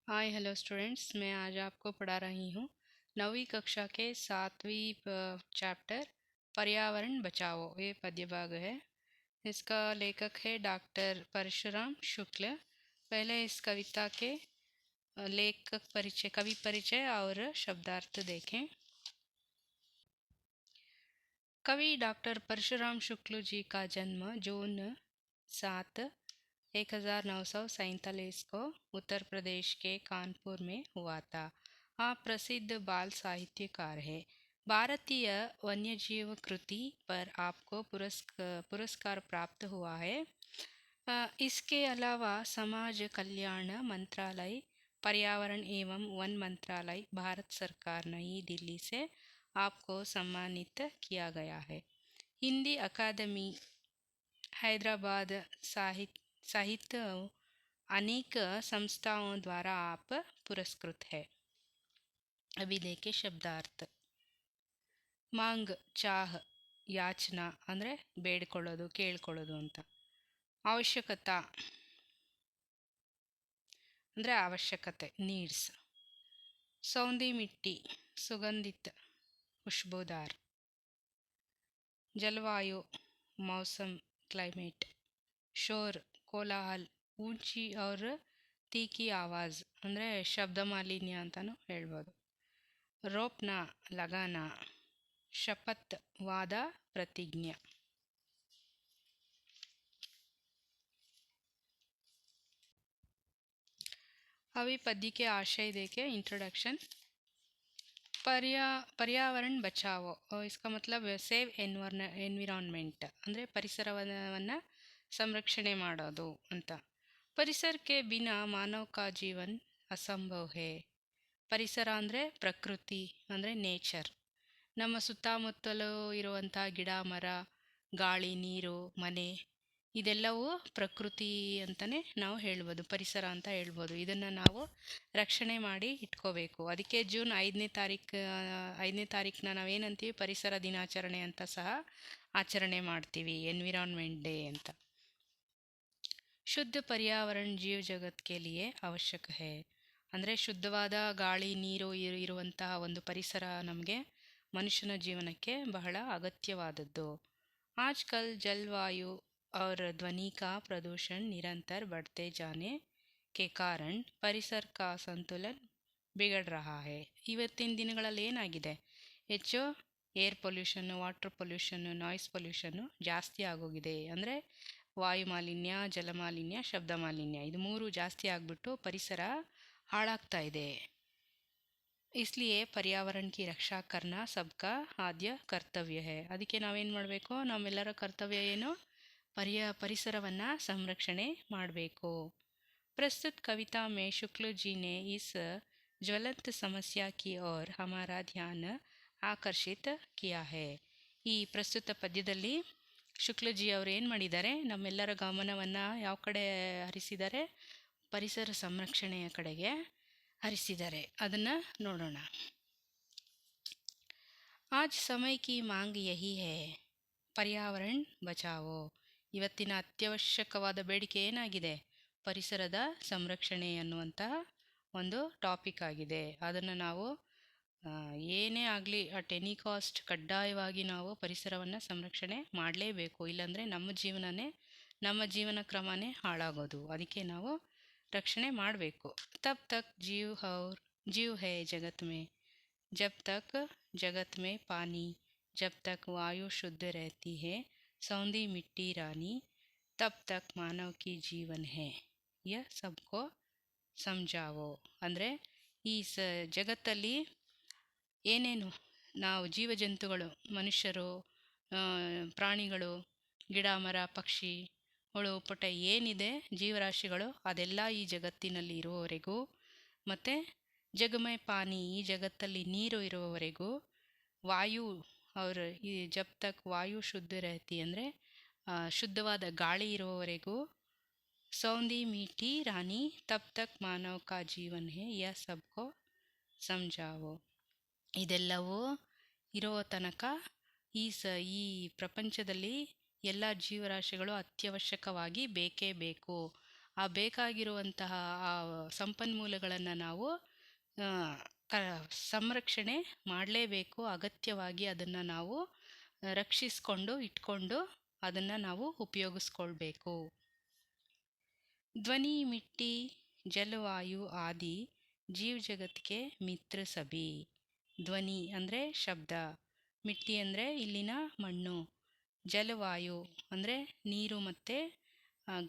Hi hello students, मैं आज आपको पढ़ा रही हूँ 9वीं कक्षा के 7वीं चैप्टर पर्यावरण बचाओ। ये पद्य भाग है। इसका लेखक है डॉक्टर परशुराम शुक्ल। पहले इस कविता के लेखक परिचय, कवि परिचय और शब्दार्थ देखें। कवि डॉक्टर परशुराम शुक्ल जी का जन्म जून 7 1947 को उत्तर प्रदेश के कानपुर में हुआ था। आप प्रसिद्ध बाल साहित्यकार है। भारतीय वन्यजीव कृति पर आपको पुरस्कार प्राप्त हुआ है। इसके अलावा समाज कल्याण मंत्रालय, पर्यावरण एवं वन मंत्रालय, भारत सरकार नई दिल्ली से आपको सम्मानित किया गया है। हिंदी अकादमी हैदराबाद साहित्य अनेक संस्थाओं द्वारा आप पुरस्कृत है। अभी देखे शब्दार्थ। मांग चाह ಯಾಚನಾ ಅಂದರೆ ಬೇಡ್ಕೊಳ್ಳೋದು, ಕೇಳ್ಕೊಳ್ಳೋದು ಅಂತ. ಅವಶ್ಯಕತಾ ಅಂದರೆ ಅವಶ್ಯಕತೆ, ನೀಡ್ಸ್. ಸೌಂದಿ ಮಿಟ್ಟಿ ಸುಗಂಧಿತ, खुशबूदार. जलवायु मौसम, क्लाइमेट. शोर कोलाहल, ऊंची और तीखी आवाज़ ಅಂದರೆ ಶಬ್ದ ಮಾಲಿನ್ಯ ಅಂತಲೂ ಹೇಳ್ಬೋದು. ರೋಪ್ನ ಲಗಾನ, ಶಪಥ್ ವಾದ प्रतिज्ञा. अभी पद्य के आशय देखे. इंट्रोडक्शन. पर्यावरण बचाओ, इसका मतलब ಸೇವ್ ಎನ್ವಿರಾನ್ಮೆಂಟ್ ಅಂದರೆ ಪರಿಸರವನ್ನು ಸಂರಕ್ಷಣೆ ಮಾಡೋದು ಅಂತ. ಪರಿಸರ ಕೆ ಬಿನಾ ಮಾನವ ಕಾ ಜೀವನ್ ಅಸಂಭವ್ ಹೇ. ಪರಿಸರ ಅಂದರೆ ಪ್ರಕೃತಿ, ಅಂದರೆ ನೇಚರ್. ನಮ್ಮ ಸುತ್ತಮುತ್ತಲೂ ಇರುವಂಥ ಗಿಡ, ಮರ, ಗಾಳಿ, ನೀರು, ಮನೆ, ಇದೆಲ್ಲವೂ ಪ್ರಕೃತಿ ಅಂತಲೇ ನಾವು ಹೇಳ್ಬೋದು, ಪರಿಸರ ಅಂತ ಹೇಳ್ಬೋದು. ಇದನ್ನು ನಾವು ರಕ್ಷಣೆ ಮಾಡಿ ಇಟ್ಕೋಬೇಕು. ಅದಕ್ಕೆ ಜೂನ್ 5ನೇ ತಾರೀಕನ್ನ ನಾವೇನಂತೀವಿ, ಪರಿಸರ ದಿನಾಚರಣೆ ಅಂತ ಸಹ ಆಚರಣೆ ಮಾಡ್ತೀವಿ, ಎನ್ವಿರಾನ್ಮೆಂಟ್ ಡೇ ಅಂತ. ಶುದ್ಧ पर्यावरण ಜೀವ ಜಗತ್ ಕೆ ಲಿಯೆ ಅವಶ್ಯಕ ಹೇ. ಅಂದರೆ ಶುದ್ಧವಾದ ಗಾಳಿ, ನೀರು ಇರುವಂತಹ ಒಂದು ಪರಿಸರ ನಮಗೆ ಮನುಷ್ಯನ ಜೀವನಕ್ಕೆ ಬಹಳ ಅಗತ್ಯವಾದದ್ದು. ಆಜ್ಕಲ್ ಜಲವಾಯು और ध्वनि का प्रदूषण निरंतर बढ़ते जाने के कारण ಪರಿಸರ का संतुलन बिगड़ रहा है. ಇವತ್ತಿನ ದಿನಗಳಲ್ಲಿ ಏನಾಗಿದೆ, ಹೆಚ್ಚು air pollution, water pollution, noise pollution ಜಾಸ್ತಿ ಆಗೋಗಿದೆ. ಅಂದರೆ ವಾಯು ಮಾಲಿನ್ಯ, ಜಲ ಮಾಲಿನ್ಯ, ಶಬ್ದ ಮಾಲಿನ್ಯ, ಇದು ಮೂರು ಜಾಸ್ತಿ ಆಗಿಬಿಟ್ಟು ಪರಿಸರ ಹಾಳಾಗ್ತಾ ಇದೆ. इसलिए पर्यावरण की रक्षा करना सबका आद्य कर्तव्य है. ಅದಕ್ಕೆ ನಾವೇನು ಮಾಡಬೇಕು, ನಮ್ಮೆಲ್ಲರ ಕರ್ತವ್ಯ ಏನು, ಪರಿಸರವನ್ನು ಸಂರಕ್ಷಣೆ ಮಾಡಬೇಕು. प्रस्तुत कविता में शुक्ल जी ने इस ज्वलंत समस्या की ओर हमारा ध्यान ಆಕರ್ಷಿತ किया है. ಈ ಪ್ರಸ್ತುತ ಪದ್ಯದಲ್ಲಿ ಶುಕ್ಲಜಿ ಅವರು ಏನು ಮಾಡಿದ್ದಾರೆ, ನಮ್ಮೆಲ್ಲರ ಗಮನವನ್ನು ಯಾವ ಕಡೆ ಹರಿಸಿದ್ದಾರೆ, ಪರಿಸರ ಸಂರಕ್ಷಣೆಯ ಕಡೆಗೆ ಹರಿಸಿದ್ದಾರೆ. ಅದನ್ನು ನೋಡೋಣ. आज समय की मांग यही है, पर्यावरण बचाओ. ಇವತ್ತಿನ ಅತ್ಯವಶ್ಯಕವಾದ ಬೇಡಿಕೆ ಏನಾಗಿದೆ, ಪರಿಸರದ ಸಂರಕ್ಷಣೆ ಅನ್ನುವಂತಹ ಒಂದು ಟಾಪಿಕ್ ಆಗಿದೆ. ಅದನ್ನು ನಾವು ಏನೇ ಆಗಲಿ ಅಟ್ ಎನಿ ಕಾಸ್ಟ್ ಕಡ್ಡಾಯವಾಗಿ ನಾವು ಪರಿಸರವನ್ನು ಸಂರಕ್ಷಣೆ ಮಾಡಲೇಬೇಕು. ಇಲ್ಲಾಂದರೆ ನಮ್ಮ ಜೀವನ ಕ್ರಮನೇ ಹಾಳಾಗೋದು. ಅದಕ್ಕೆ ನಾವು ರಕ್ಷಣೆ ಮಾಡಬೇಕು. ತಬ್ ತಕ್ जीव है जगत में, जब तक जगत में पानी, जब तक वायु शुद्ध रहती है, सौंधी मिट्टी रानी, तब तक मानव की जीवन है, यह सबको समझाओ. ಅಂದರೆ ಈ ಜಗತ್ತಲ್ಲಿ ಏನೇನು ನಾವು ಜೀವಜಂತುಗಳು, ಮನುಷ್ಯರು, ಪ್ರಾಣಿಗಳು, ಗಿಡ, ಮರ, ಪಕ್ಷಿ, ಹುಳು, ಪುಟ ಏನಿದೆ ಜೀವರಾಶಿಗಳು, ಅದೆಲ್ಲ ಈ ಜಗತ್ತಿನಲ್ಲಿ ಇರುವವರೆಗೂ, ಮತ್ತು ಜಗಮೇ ಪಾನಿ, ಈ ಜಗತ್ತಲ್ಲಿ ನೀರು ಇರುವವರೆಗೂ, ವಾಯು ಅವರು ಈ ಜಬ್ ತಕ್ ವಾಯು ಶುದ್ಧ ರಹತಿ ಅಂದರೆ ಶುದ್ಧವಾದ ಗಾಳಿ ಇರುವವರೆಗೂ, ಸೌಂದಿ ಮೀಠಿ ರಾಣಿ, ತಬ್ ತಕ್ ಮಾನವ ಕಾ ಜೀವನ್ ಹೇ, ಯಾ ಸಬ್ಕೋ ಸಮझाओ. ಇದೆಲ್ಲವೂ ಇರೋ ತನಕ ಈ ಪ್ರಪಂಚದಲ್ಲಿ ಎಲ್ಲ ಜೀವರಾಶಿಗಳು ಅತ್ಯವಶ್ಯಕವಾಗಿ ಬೇಕೇ ಬೇಕು. ಆ ಬೇಕಾಗಿರುವಂತಹ ಆ ಸಂಪನ್ಮೂಲಗಳನ್ನು ನಾವು ಆ, ಕ ಸಂರಕ್ಷಣೆ ಮಾಡಲೇಬೇಕು. ಅಗತ್ಯವಾಗಿ ಅದನ್ನು ನಾವು ರಕ್ಷಿಸ್ಕೊಂಡು ಇಟ್ಕೊಂಡು ಅದನ್ನು ನಾವು ಉಪಯೋಗಿಸ್ಕೊಳ್ಬೇಕು. ಧ್ವನಿ, ಮಿಟ್ಟಿ, ಜಲವಾಯು ಆದಿ ಜೀವ್ ಜಗತ್ಗೆ ಮಿತ್ರ ಸಭಿ. ಧ್ವನಿ ಅಂದರೆ ಶಬ್ದ, ಮಿಟ್ಟಿ ಅಂದರೆ ಇಲ್ಲಿನ ಮಣ್ಣು, ಜಲವಾಯು ಅಂದರೆ ನೀರು ಮತ್ತು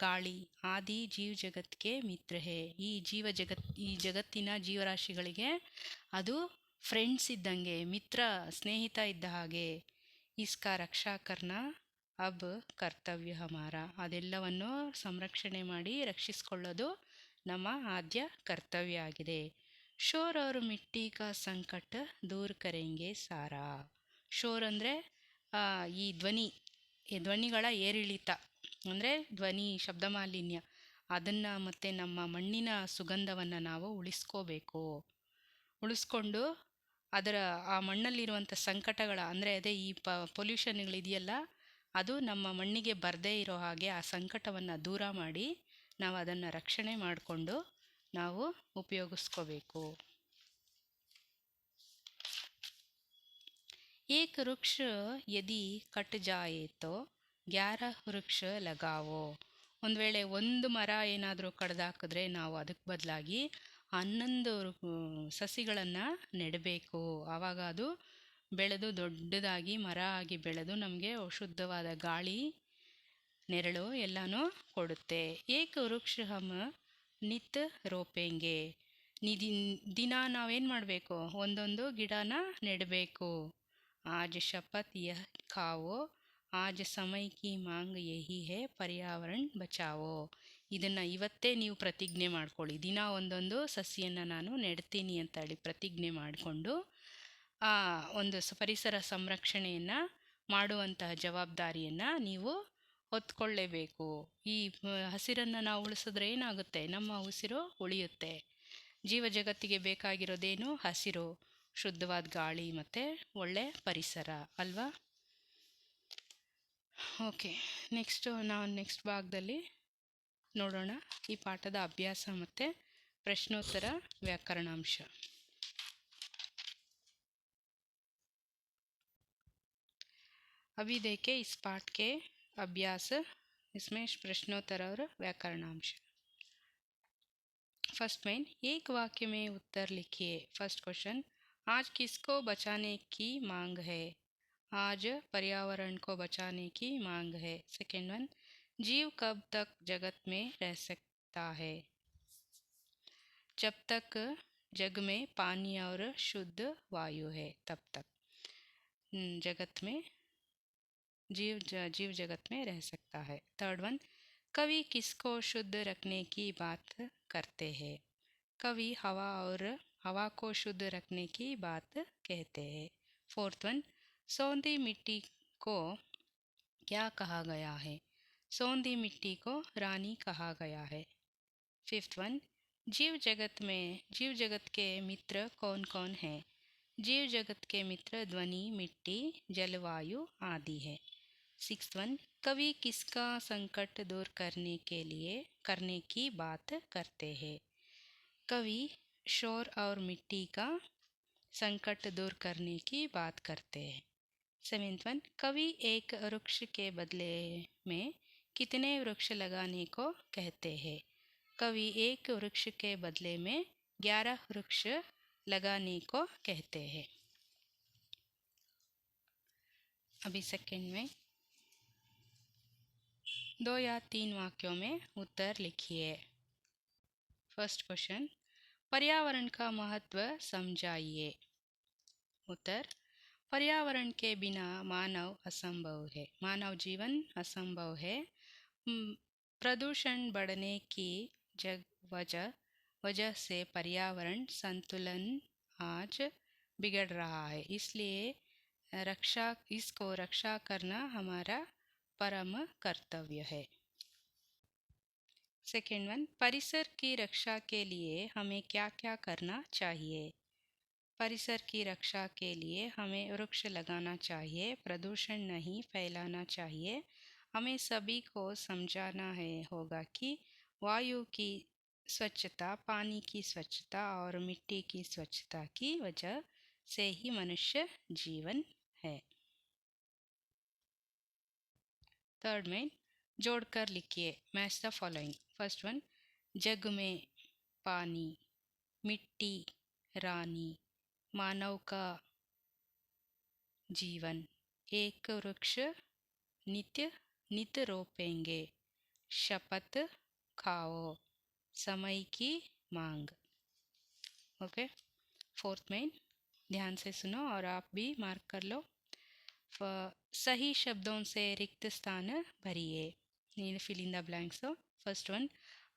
ಗಾಳಿ, ಆದಿ ಜೀವ್ ಜಗತ್ಗೆ ಮಿತ್ರ ಹೇ. ಈ ಜಗತ್ತಿನ ಜೀವರಾಶಿಗಳಿಗೆ ಅದು ಫ್ರೆಂಡ್ಸ್ ಇದ್ದಂಗೆ, ಮಿತ್ರ ಸ್ನೇಹಿತ ಇದ್ದ ಹಾಗೆ. ಇಸ್ಕಾ ರಕ್ಷಾ ಕರ್ನ ಅಬ್ ಕರ್ತವ್ಯ ಹಮಾರ. ಅದೆಲ್ಲವನ್ನು ಸಂರಕ್ಷಣೆ ಮಾಡಿ ರಕ್ಷಿಸಿಕೊಳ್ಳೋದು ನಮ್ಮ ಆದ್ಯ ಕರ್ತವ್ಯ ಆಗಿದೆ. ಶೋರ್ ಅವ್ರ ಮಿಟ್ಟಿ ಕಾ ಸಂಕಟ ದೂರ್ ಕರೆಂಗೆ ಸಾರಾ. ಶೋರ್ ಅಂದರೆ ಈ ಧ್ವನಿಗಳ ಏರಿಳಿತ ಅಂದರೆ ಧ್ವನಿ ಶಬ್ದ ಮಾಲಿನ್ಯ, ಅದನ್ನು ಮತ್ತು ನಮ್ಮ ಮಣ್ಣಿನ ಸುಗಂಧವನ್ನು ನಾವು ಉಳಿಸ್ಕೊಂಡು ಆ ಮಣ್ಣಲ್ಲಿರುವಂಥ ಸಂಕಟಗಳ ಅಂದರೆ ಅದೇ ಈ ಪೊಲ್ಯೂಷನ್ಗಳಿದೆಯಲ್ಲ, ಅದು ನಮ್ಮ ಮಣ್ಣಿಗೆ ಬರದೇ ಇರೋ ಹಾಗೆ ಆ ಸಂಕಟವನ್ನು ದೂರ ಮಾಡಿ ನಾವು ಅದನ್ನು ರಕ್ಷಣೆ ಮಾಡಿಕೊಂಡು ನಾವು ಉಪಯೋಗಿಸ್ಕೋಬೇಕು. ಏಕ ವೃಕ್ಷ ಯದಿ ಕಟ್ ಜಾಯೇ ತೋ 11 ವೃಕ್ಷ ಲಗಾವೋ. ಒಂದು ವೇಳೆ ಒಂದು ಮರ ಏನಾದರೂ ಕಡ್ದಾಕಿದ್ರೆ ನಾವು ಅದಕ್ಕೆ ಬದಲಾಗಿ 11 ಸಸಿಗಳನ್ನು ನೆಡಬೇಕು. ಆವಾಗ ಅದು ಬೆಳೆದು ದೊಡ್ಡದಾಗಿ ಮರ ಆಗಿ ಬೆಳೆದು ನಮಗೆ ಶುದ್ಧವಾದ ಗಾಳಿ, ನೆರಳು ಎಲ್ಲನೂ ಕೊಡುತ್ತೆ. ಏಕ ವೃಕ್ಷ ಹಮ್ ನಿತ್ ರೋಪೆಂಗೆ. ದಿನ ನಾವೇನು ಮಾಡಬೇಕು, ಒಂದೊಂದು ಗಿಡನ ನೆಡಬೇಕು. ಆಜ್ ಶಪಥ್ ಯಹ ಖಾವೋ, ಆಜ್ ಸಮಯ ಕಿ ಮಾಂಗ್ ಯಹಿ ಹೇ ಪರ್ಯಾವರಣ ಬಚಾವೋ. ಇದನ್ನು ಇವತ್ತೇ ನೀವು ಪ್ರತಿಜ್ಞೆ ಮಾಡ್ಕೊಳ್ಳಿ. ದಿನ ಒಂದೊಂದು ಸಸಿಯನ್ನು ನಾನು ನೆಡ್ತೀನಿ ಅಂತ ಹೇಳಿ ಪ್ರತಿಜ್ಞೆ ಮಾಡಿಕೊಂಡು ಆ ಒಂದು ಪರಿಸರ ಸಂರಕ್ಷಣೆಯನ್ನು ಮಾಡುವಂತಹ ಜವಾಬ್ದಾರಿಯನ್ನು ನೀವು ಹೊತ್ಕೊಳ್ಳೇಬೇಕು. ಈ ಹಸಿರನ್ನು ನಾವು ಉಳಿಸಿದ್ರೆ ಏನಾಗುತ್ತೆ, ನಮ್ಮ ಉಸಿರು ಉಳಿಯುತ್ತೆ. ಜೀವ ಜಗತ್ತಿಗೆ ಬೇಕಾಗಿರೋದೇನು? ಹಸಿರು, ಶುದ್ಧವಾದ ಗಾಳಿ ಮತ್ತು ಒಳ್ಳೆ ಪರಿಸರ ಅಲ್ವಾ? ಓಕೆ, ನೆಕ್ಸ್ಟ್ ಭಾಗದಲ್ಲಿ ನೋಡೋಣ ಈ ಪಾಠದ ಅಭ್ಯಾಸ ಮತ್ತು ಪ್ರಶ್ನೋತ್ತರ ವ್ಯಾಕರಣಾಂಶ. अभी देखें इस पाठ के अभ्यास, इसमें प्रश्नोत्तर और व्याकरणांश. फर्स्ट में एक वाक्य में उत्तर लिखिए. फर्स्ट क्वेश्चन, आज किसको बचाने की मांग है? आज पर्यावरण को बचाने की मांग है. सेकेंड वन, जीव कब तक जगत में रह सकता है? जब तक जग में पानी और शुद्ध वायु है तब तक जगत में जीव जगत में रह सकता है. थर्ड वन, कवि किसको शुद्ध रखने की बात करते हैं? कवि हवा को शुद्ध रखने की बात कहते हैं. फोर्थ वन, सौंधी मिट्टी को क्या कहा गया है? सौंधी मिट्टी को रानी कहा गया है. फिफ्थ वन, जीव जगत के मित्र कौन कौन हैं? जीव जगत के मित्र ध्वनि, मिट्टी, जलवायु आदि है. सिक्स्थ वन, कवि किसका संकट दूर करने की बात करते हैं? कवि शोर और मिट्टी का संकट दूर करने की बात करते हैं. सेवेंथ वन, कवि एक वृक्ष के बदले में कितने वृक्ष लगाने को कहते हैं? कवि एक वृक्ष के बदले में 11 वृक्ष लगाने को कहते हैं. अभी सेकेंड में 2 या 3 वाक्यों में उत्तर लिखिए. फर्स्ट क्वेश्चन, पर्यावरण का महत्व समझाइए. उत्तर, पर्यावरण के बिना मानव असंभव है. मानव जीवन असंभव है. प्रदूषण बढ़ने की वजह से पर्यावरण संतुलन आज बिगड़ रहा है. इसलिए इसको रक्षा करना हमारा परम कर्तव्य है. सेकेंड वन, परिसर की रक्षा के लिए हमें क्या क्या करना चाहिए? परिसर की रक्षा के लिए हमें वृक्ष लगाना चाहिए, प्रदूषण नहीं फैलाना चाहिए. हमें सभी को समझाना होगा कि वायु की स्वच्छता, पानी की स्वच्छता और मिट्टी की स्वच्छता की वजह से ही मनुष्य जीवन है। थर्ड में जोड़कर लिखिए, match the following. First one, jug में पानी, मिट्टी रानी, मानव का जीवन, एक वृक्ष नित्य नित रोपेंगे, शपथ खाओ, समय की मांग। ओके। फोर्थ में ध्यान से सुनो और आप भी मार्क कर लो। सही शब्दों से रिक्त स्थान भरिए, fill in the blanks. First one,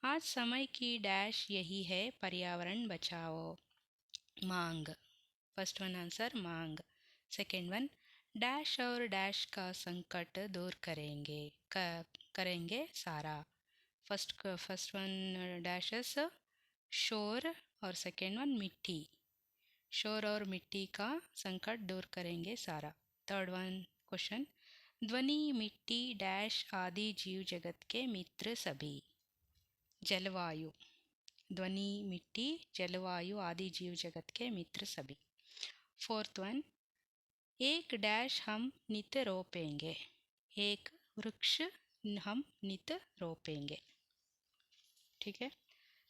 आज समय की डैश यही है, पर्यावरण बचाओ, मांग। फर्स्ट वन आंसर मांग। सेकेंड वन, डैश और डैश का संकट दूर करेंगे सारा। फर्स्ट वन डैशेस शोर और सेकेंड वन मिट्टी। शोर और मिट्टी का संकट दूर करेंगे सारा। थर्ड वन क्वेश्चन, ध्वनि मिट्टी डैश आदि जीव जगत के मित्र सभी। जलवायु, ध्वनि मिट्टी जलवायु आदि जीव जगत के मित्र सभी। फोर्थ वन, एक डैश हम नित रोपेंगे, एक वृक्ष हम नित रोपेंगे। ठीक है।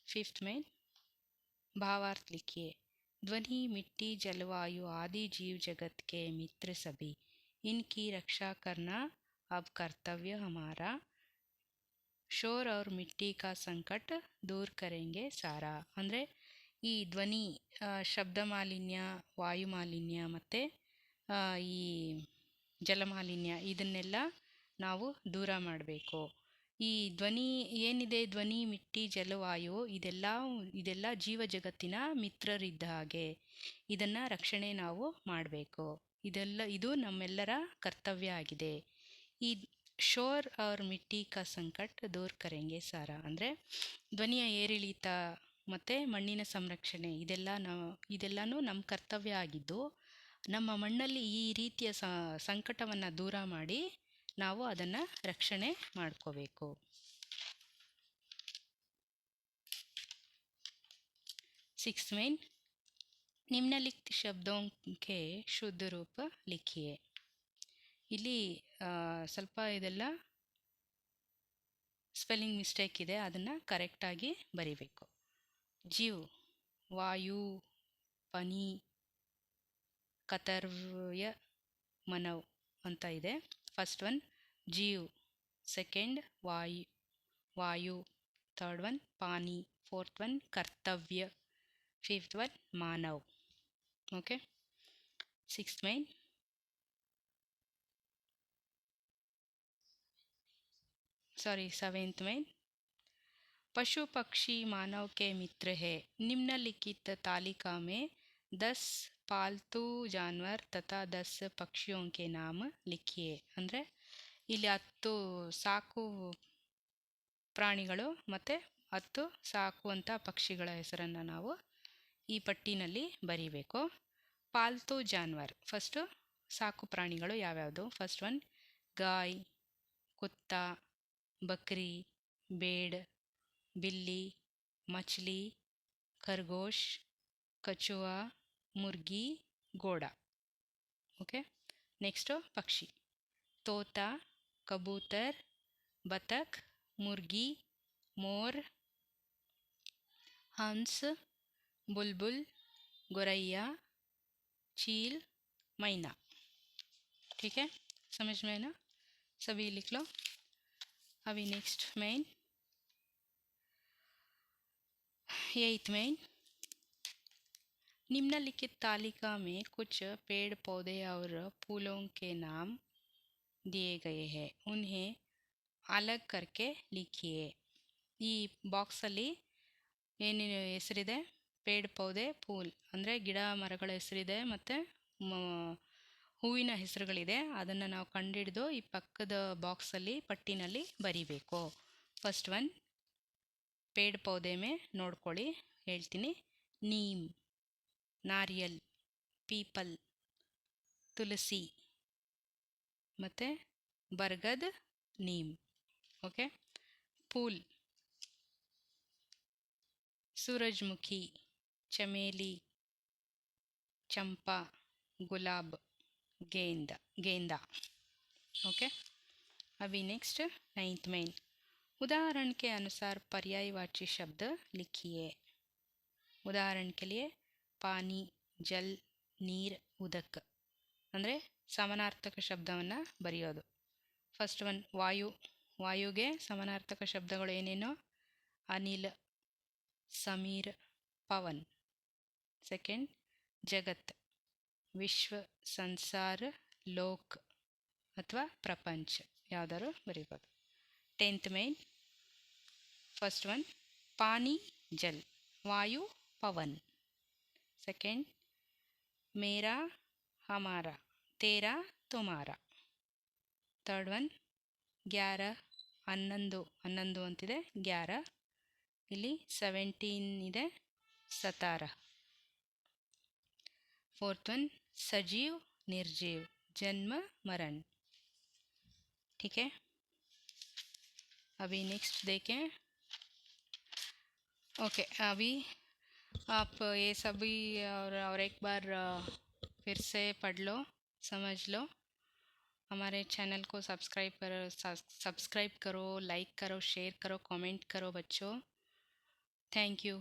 फिफ्थ में भावार्थ लिखिए, ध्वनि मिट्टी जलवायु आदि जीव जगत के मित्र सभी, इनकी रक्षा करना अब कर्तव्य हमारा, ಶೋರ್ और मिट्टी का संकट दूर करेंगे सारा। ಅಂದರೆ ಈ ಧ್ವನಿ, ಶಬ್ದ ಮಾಲಿನ್ಯ, ವಾಯು ಮಾಲಿನ್ಯ ಮತ್ತು ಈ ಜಲಮಾಲಿನ್ಯ ಇದನ್ನೆಲ್ಲ ನಾವು ದೂರ ಮಾಡಬೇಕು. ಈ ಧ್ವನಿ ಏನಿದೆ, ಧ್ವನಿ ಮಿಟ್ಟಿ ಜಲವಾಯು ಇದೆಲ್ಲ ಜೀವ ಜಗತ್ತಿನ ಮಿತ್ರರಿದ್ದ ಹಾಗೆ, ಇದನ್ನು ರಕ್ಷಣೆ ನಾವು ಮಾಡಬೇಕು. ಇದು ನಮ್ಮೆಲ್ಲರ ಕರ್ತವ್ಯ ಆಗಿದೆ. ಈ ಶೋರ್ और ಮಿಟ್ಟಿ का ಸಂಕಟ್ ದೂರ್ ಕರೆಂಗೆ ಸಾರ ಅಂದರೆ ಧ್ವನಿಯ ಏರಿಳಿತ ಮತ್ತು ಮಣ್ಣಿನ ಸಂರಕ್ಷಣೆ ಇದೆಲ್ಲನೂ ನಮ್ಮ ಕರ್ತವ್ಯ ಆಗಿದ್ದು, ನಮ್ಮ ಮಣ್ಣಲ್ಲಿ ಈ ರೀತಿಯ ಸಂಕಟವನ್ನು ದೂರ ಮಾಡಿ ನಾವು ಅದನ್ನು ರಕ್ಷಣೆ ಮಾಡ್ಕೋಬೇಕು. सिक्स में निम्नलिखित शब्दों के शुद्ध रूप लिखिए. ಇಲ್ಲಿ ಸ್ವಲ್ಪ ಇದೆಲ್ಲ ಸ್ಪೆಲ್ಲಿಂಗ್ ಮಿಸ್ಟೇಕ್ ಇದೆ, ಅದನ್ನು ಕರೆಕ್ಟಾಗಿ ಬರಿಬೇಕು. ಜೀವ್, ವಾಯು, ಪನಿ, ಕತರ್ವ್ಯ, ಮನವ್ ಅಂತ ಇದೆ. ಫಸ್ಟ್ ಒನ್ ಜೀವ್, ಸೆಕೆಂಡ್ ವಾಯು, ಥರ್ಡ್ ಒನ್ ಪಾನಿ, ಫೋರ್ತ್ ಒನ್ ಕರ್ತವ್ಯ, ಫಿಫ್ತ್ ಒನ್ ಮಾನವ್. ಓಕೆ. ಸಿಕ್ಸ್ತ್ ಮೈನ್ सेवेंथ में पशु पक्षी मानव के मित्र है, निम्नलिखित तालिका में 10 पालतू जानवर तथा 10 पक्षियों के नाम लिखिए. ಅಂದರೆ ಇಲ್ಲಿ 10 ಸಾಕು ಪ್ರಾಣಿಗಳು ಮತ್ತು 10 ಸಾಕುವಂಥ ಪಕ್ಷಿಗಳ ಹೆಸರನ್ನು ನಾವು ಈ ಪಟ್ಟಿನಲ್ಲಿ ಬರೀಬೇಕು. ಪಾಲ್ತು ಜಾನ್ವರ್, ಫಸ್ಟು ಸಾಕು ಪ್ರಾಣಿಗಳು ಯಾವ್ಯಾವುದು? ಫಸ್ಟ್ ಒನ್ ಗಾಯ್, ಕುತ್ತಾ, बकरी, भेड़, बिल्ली, मछली, खरगोश, कछुआ, मुर्गी, घोड़ा. ओके. नेक्स्ट पक्षी, तोता, कबूतर, बतख, मुर्गी, मोर, हंस, बुलबुल, गोरैया, चील, मैना. ठीक है, समझ में है ना? सभी लिख लो. अभी नेक्स्ट मेन 8th में निम्नलिखित तालिका में कुछ पेड़ पौधे और फूलों के नाम दिए गए हैं, उन्हें अलग करके लिखिए. ಈ ಬಾಕ್ಸಲ್ಲಿ ಏನೇನು ಹೆಸರಿದೆ? ಪೇಡ್ ಪೌದೆ, ಫೂಲ್ ಅಂದರೆ ಗಿಡ ಮರಗಳ ಹೆಸರಿದೆ ಮತ್ತು ಹೂವಿನ ಹೆಸರುಗಳಿದೆ. ಅದನ್ನು ನಾವು ಕಂಡುಹಿಡಿದು ಈ ಪಕ್ಕದ ಬಾಕ್ಸಲ್ಲಿ ಪಟ್ಟಿನಲ್ಲಿ ಬರಿಬೇಕು. ಫಸ್ಟ್ ಒನ್ ಪೇಡ್ ಪೌದೆ ಮೇ ನೋಡ್ಕೊಳ್ಳಿ, ಹೇಳ್ತೀನಿ. ನೀಮ್, ನಾರಿಯಲ್, ಪೀಪಲ್, ತುಳಸಿ ಮತ್ತು ಬರ್ಗದ್, ನೀಮ್. ಓಕೆ. ಫೂಲ್, सूरजमुखी, चमेली, चंपा, गुलाब, गेंदा। ओके, अभी नेक्स्ट 9th मेन। उदाहरण के अनुसार पर्यायवाची शब्द लिखिए। उदाहरण के लिए पानी, जल, ನೀರ್, ಉದಕ್ ಅಂದರೆ ಸಮಾನಾರ್ಥಕ ಶಬ್ದವನ್ನು ಬರೆಯೋದು. ಫಸ್ಟ್ ಒನ್ ವಾಯು. ವಾಯುಗೆ ಸಮಾನಾರ್ಥಕ ಶಬ್ದಗಳು ಏನೇನು? ಅನಿಲ್, ಸಮೀರ್, ಪವನ್. ಸೆಕೆಂಡ್ ಜಗತ್, ವಿಶ್ವ, ಸಂಸಾರ, ಲೋಕ್ ಅಥವಾ ಪ್ರಪಂಚ, ಯಾವುದಾದ್ರು ಬರೀಬೋದು. 10th main. ಫಸ್ಟ್ ಒನ್ ಪಾನಿ, ಜಲ್, ವಾಯು, ಪವನ್. ಸೆಕೆಂಡ್ ಮೇರಾ, ಹಮಾರಾ, ತೇರಾ, ತುಮಾರಾ. ಥರ್ಡ್ ಒನ್ 11, 11 ಅಂತಿದೆ 11, ಇಲ್ಲಿ 17 ಇದೆ 17. फोर्थ वन सजीव, निर्जीव, जन्म, मरण. ठीक है, अभी नेक्स्ट देखें. ओके, अभी आप ये सभी और एक बार फिर से पढ़ लो, समझ लो. हमारे चैनल को सब्सक्राइब करो, लाइक करो, शेयर करो, कमेंट करो बच्चों. Thank you.